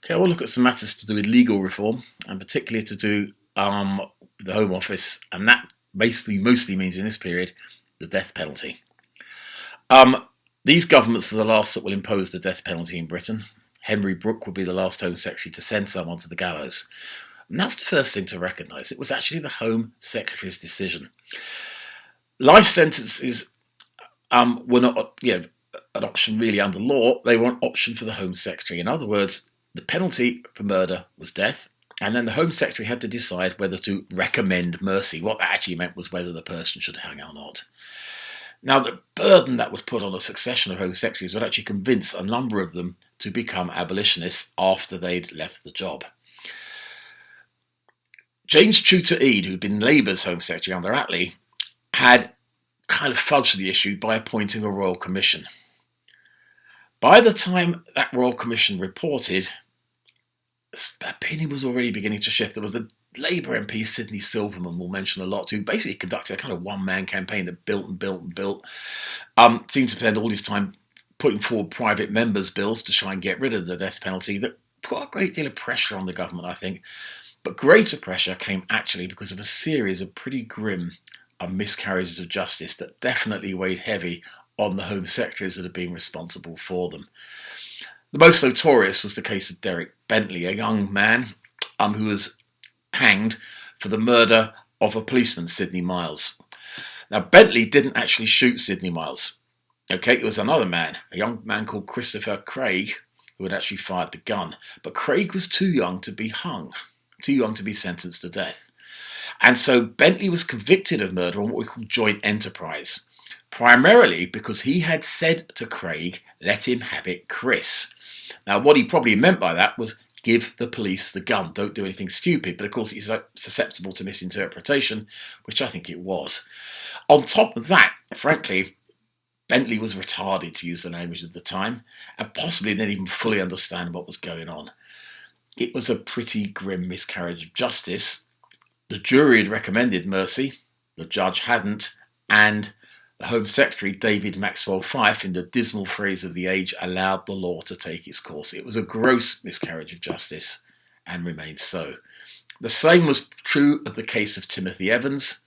Okay, I will look at some matters to do with legal reform, and particularly to do with the Home Office, and that basically mostly means in this period the death penalty. Um, these governments are the last that will impose the death penalty in Britain. Henry Brooke would be the last Home Secretary to send someone to the gallows. And that's the first thing to recognise. It was actually the Home Secretary's decision. Life sentences were not an option really under law. They were an option for the Home Secretary. In other words, the penalty for murder was death, and then the Home Secretary had to decide whether to recommend mercy. What that actually meant was whether the person should hang or not. Now, the burden that would put on a succession of Home Secretaries would actually convince a number of them to become abolitionists after they'd left the job. James Chuter Eade, who'd been Labour's Home Secretary under Attlee, had kind of fudged the issue by appointing a Royal Commission. By the time that Royal Commission reported, opinion was already beginning to shift. There was a Labour MP, Sidney Silverman, we'll mention a lot, who basically conducted a kind of one-man campaign that built and built and built. Seemed to spend all his time putting forward private members' bills to try and get rid of the death penalty. That put a great deal of pressure on the government, I think. But greater pressure came actually because of a series of pretty grim miscarriages of justice that definitely weighed heavy on the Home Secretaries that had been responsible for them. The most notorious was the case of Derek Bentley, a young man who was hanged for the murder of a policeman, Sidney Miles. Now, Bentley didn't actually shoot Sidney Miles. Okay, it was another man, a young man called Christopher Craig, who had actually fired the gun. But Craig was too young to be hung, too young to be sentenced to death. And so Bentley was convicted of murder on what we call joint enterprise, primarily because he had said to Craig, let him have it, Chris. Now, what he probably meant by that was give the police the gun, don't do anything stupid. But of course, it's susceptible to misinterpretation, which I think it was. On top of that, frankly, Bentley was retarded, to use the language of the time, and possibly didn't even fully understand what was going on. It was a pretty grim miscarriage of justice. The jury had recommended mercy, the judge hadn't, and the Home Secretary, David Maxwell Fyfe, in the dismal phrase of the age, allowed the law to take its course. It was a gross miscarriage of justice and remains so. The same was true of the case of Timothy Evans,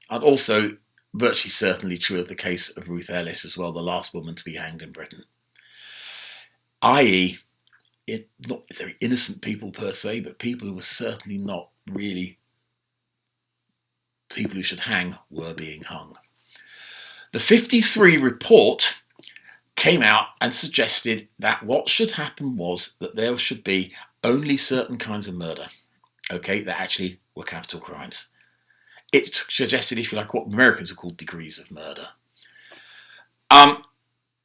and also virtually certainly true of the case of Ruth Ellis as well, the last woman to be hanged in Britain. i.e., not very innocent people per se, but people who were certainly not really people who should hang were being hung. The 1953 report came out and suggested that what should happen was that there should be only certain kinds of murder, okay, that actually were capital crimes. It suggested, if you like, what Americans have called degrees of murder.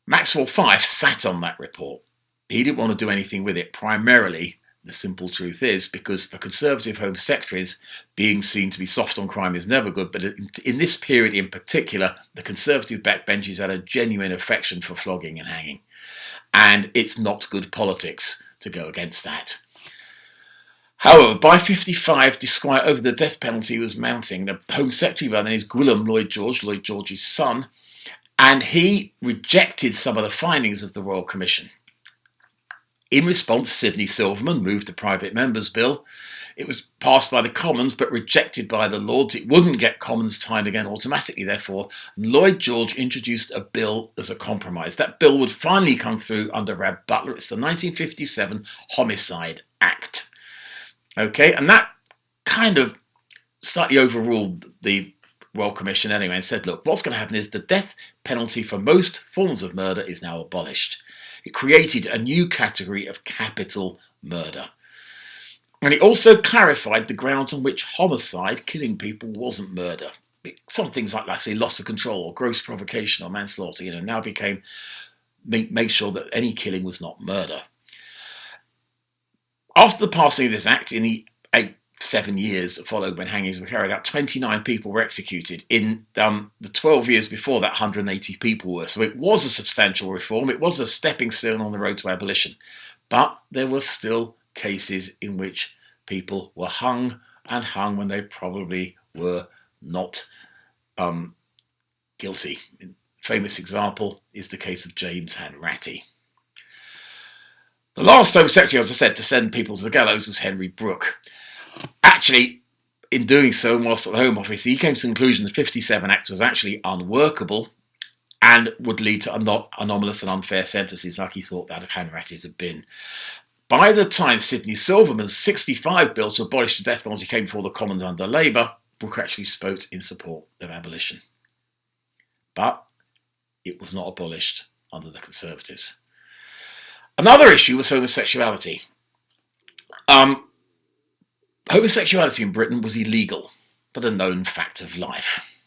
Maxwell Fyfe sat on that report. He didn't want to do anything with it, primarily. The simple truth is because for Conservative Home Secretaries, being seen to be soft on crime is never good. But in this period in particular, the Conservative backbenchers had a genuine affection for flogging and hanging. And it's not good politics to go against that. However, by 1955, despite over the death penalty was mounting, the Home Secretary by then is Gwilym Lloyd George's son, and he rejected some of the findings of the Royal Commission. In response, Sidney Silverman moved a private member's bill. It was passed by the Commons but rejected by the Lords. It wouldn't get Commons time again automatically, therefore. Lloyd George introduced a bill as a compromise. That bill would finally come through under Rab Butler. It's the 1957 Homicide Act. Okay, and that kind of slightly overruled the Royal Commission anyway and said, look, what's going to happen is the death penalty for most forms of murder is now abolished. It created a new category of capital murder. And it also clarified the grounds on which homicide, killing people, wasn't murder. Some things like, let's say, loss of control or gross provocation or manslaughter, now became, make sure that any killing was not murder. After the passing of this act, in the 7 years that followed when hangings were carried out, 29 people were executed. In the 12 years before that, 180 people were. So it was a substantial reform. It was a stepping stone on the road to abolition. But there were still cases in which people were hung and hung when they probably were not guilty. A famous example is the case of James Hanratty. The last Home Secretary, as I said, to send people to the gallows was Henry Brooke. Actually, in doing so, whilst at the Home Office, he came to the conclusion the 57 Act was actually unworkable and would lead to anomalous and unfair sentences like he thought that of Hanratty's had been. By the time Sidney Silverman's 65 bill to abolish the death penalty came before the Commons under Labour, Brooke actually spoke in support of abolition. But it was not abolished under the Conservatives. Another issue was homosexuality. Homosexuality in Britain was illegal, but a known fact of life,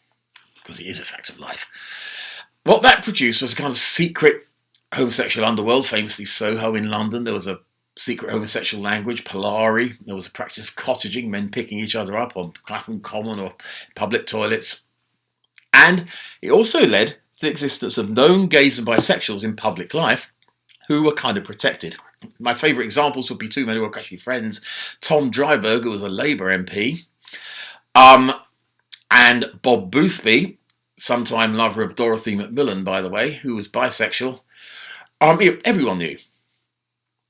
because it is a fact of life. What that produced was a kind of secret homosexual underworld, famously Soho in London. There was a secret homosexual language, Polari. There was a practice of cottaging, men picking each other up on Clapham Common or public toilets. And it also led to the existence of known gays and bisexuals in public life who were kind of protected. My favourite examples would be two men who were actually friends. Tom Dryburgh, who was a Labour MP, and Bob Boothby, sometime lover of Dorothy Macmillan, by the way, who was bisexual. Everyone knew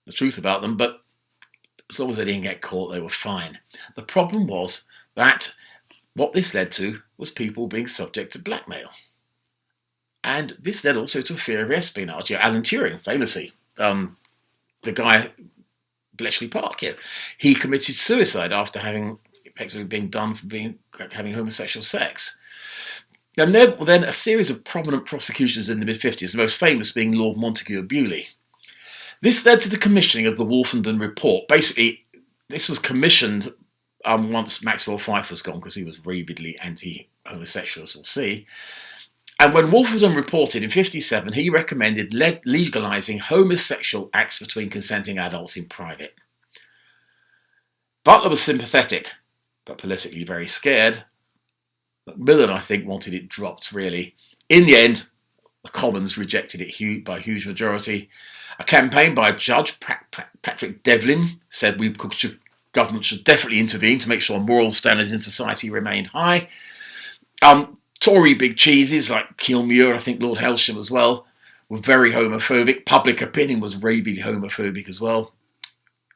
the truth about them, but as long as they didn't get caught, they were fine. The problem was that what this led to was people being subject to blackmail. And this led also to a fear of espionage. Alan Turing, famously, the guy, Bletchley Park, he committed suicide after having effectively been done for having homosexual sex. And there were then a series of prominent prosecutions in the mid-50s, the most famous being Lord Montague of Beaulieu. This led to the commissioning of the Wolfenden Report. Basically, this was commissioned once Maxwell Fyfe was gone, because he was rabidly anti-homosexual, as we'll see. And when Wolfenden reported in 1957, he recommended legalising homosexual acts between consenting adults in private. Butler was sympathetic, but politically very scared. Macmillan, I think, wanted it dropped, really. In the end, the Commons rejected it by a huge majority. A campaign by Judge Patrick Devlin said government should definitely intervene to make sure moral standards in society remained high. Tory big cheeses like Kilmuir, I think Lord Helsham as well, were very homophobic. Public opinion was rabidly homophobic as well.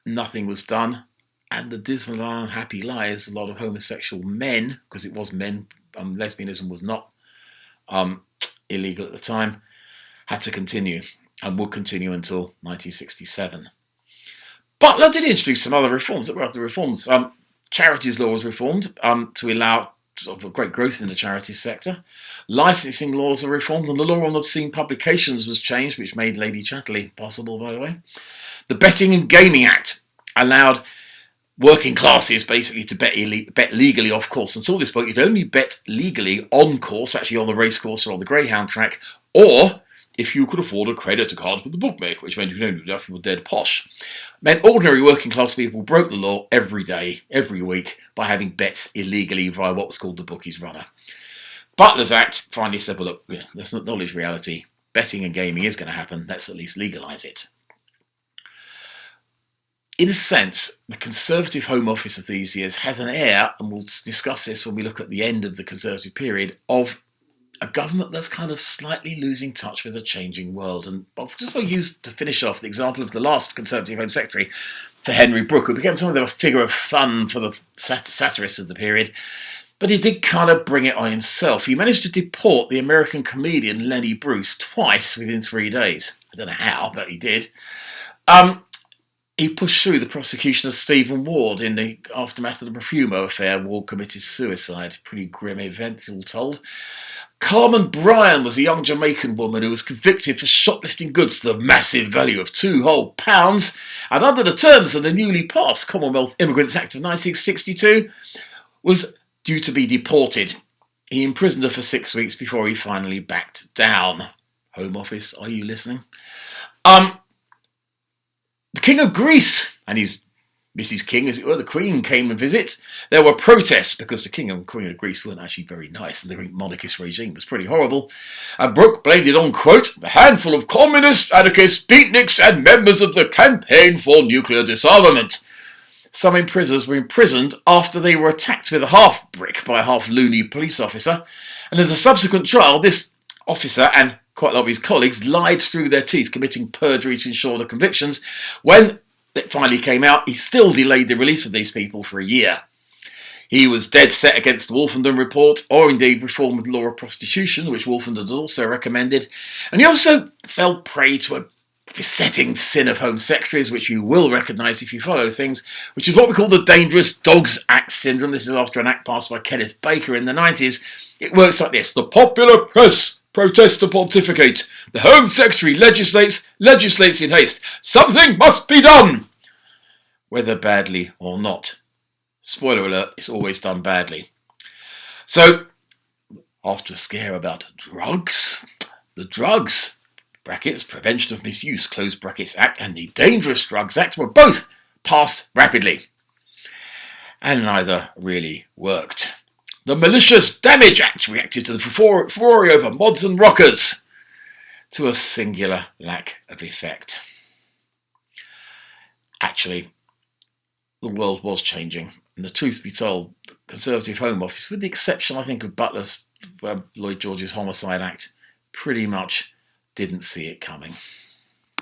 Nothing was done. And the dismal and unhappy lives, a lot of homosexual men, because it was men, lesbianism was not illegal at the time, had to continue and would continue until 1967. Butler did introduce some other reforms. There were other reforms. Charities law was reformed to allow sort of great growth in the charities sector. Licensing laws are reformed, and the law on obscene publications was changed, which made Lady Chatterley possible, by the way. The Betting and Gaming Act allowed working classes basically to bet legally off course. Until this point, you'd only bet legally on course, actually on the race course or on the greyhound track, or if you could afford a creditor card with the bookmaker, which meant you could only do that if you were dead posh. It meant ordinary working class people broke the law every day, every week, by having bets illegally via what was called the bookies runner. Butler's Act finally said, well, look, let's acknowledge reality. Betting and gaming is going to happen. Let's at least legalise it. In a sense, the Conservative Home Office of these years has an air, and we'll discuss this when we look at the end of the Conservative period, of a government that's kind of slightly losing touch with a changing world. And I just want to use, to finish off, the example of the last Conservative Home Secretary, Sir Henry Brooke, who became something of a figure of fun for the satirists of the period. But he did kind of bring it on himself. He managed to deport the American comedian Lenny Bruce twice within 3 days. I don't know how, but he did. He pushed through the prosecution of Stephen Ward in the aftermath of the Profumo affair. Ward committed suicide. Pretty grim event, all told. Carmen Bryan was a young Jamaican woman who was convicted for shoplifting goods to the massive value of £2 whole, and under the terms of the newly passed Commonwealth Immigrants Act of 1962, was due to be deported. He imprisoned her for 6 weeks before he finally backed down. Home Office, are you listening? The King of Greece and his Mrs. King, as it were, the Queen, came and visit. There were protests because the King and Queen of Greece weren't actually very nice, and the monarchist regime was pretty horrible. And Brooke blamed it on, quote, a handful of communists, anarchists, beatniks, and members of the Campaign for Nuclear Disarmament. Some prisoners were imprisoned after they were attacked with a half-brick by a half-loony police officer, and in the subsequent trial, this officer and quite a lot of his colleagues lied through their teeth, committing perjury to ensure the convictions. When it finally came out, he still delayed the release of these people for a year. He was dead set against the Wolfenden Report, or indeed reform of the law of prostitution, which Wolfenden had also recommended. And he also fell prey to a besetting sin of Home Secretaries, which you will recognise if you follow things, which is what we call the Dangerous Dogs Act syndrome. This is after an act passed by Kenneth Baker in the 90s. It works like this. The popular press protests to pontificate. The Home Secretary legislates in haste. Something must be done, whether badly or not. Spoiler alert, it's always done badly. So, after a scare about drugs, the drugs, brackets, Prevention of Misuse, close brackets Act, and the Dangerous Drugs Act were both passed rapidly. And neither really worked. The Malicious Damage Act reacted to the furore over mods and rockers, to a singular lack of effect. Actually, the world was changing. And the truth be told, the Conservative Home Office, with the exception, I think, of Butler's Lloyd George's Homicide Act, pretty much didn't see it coming.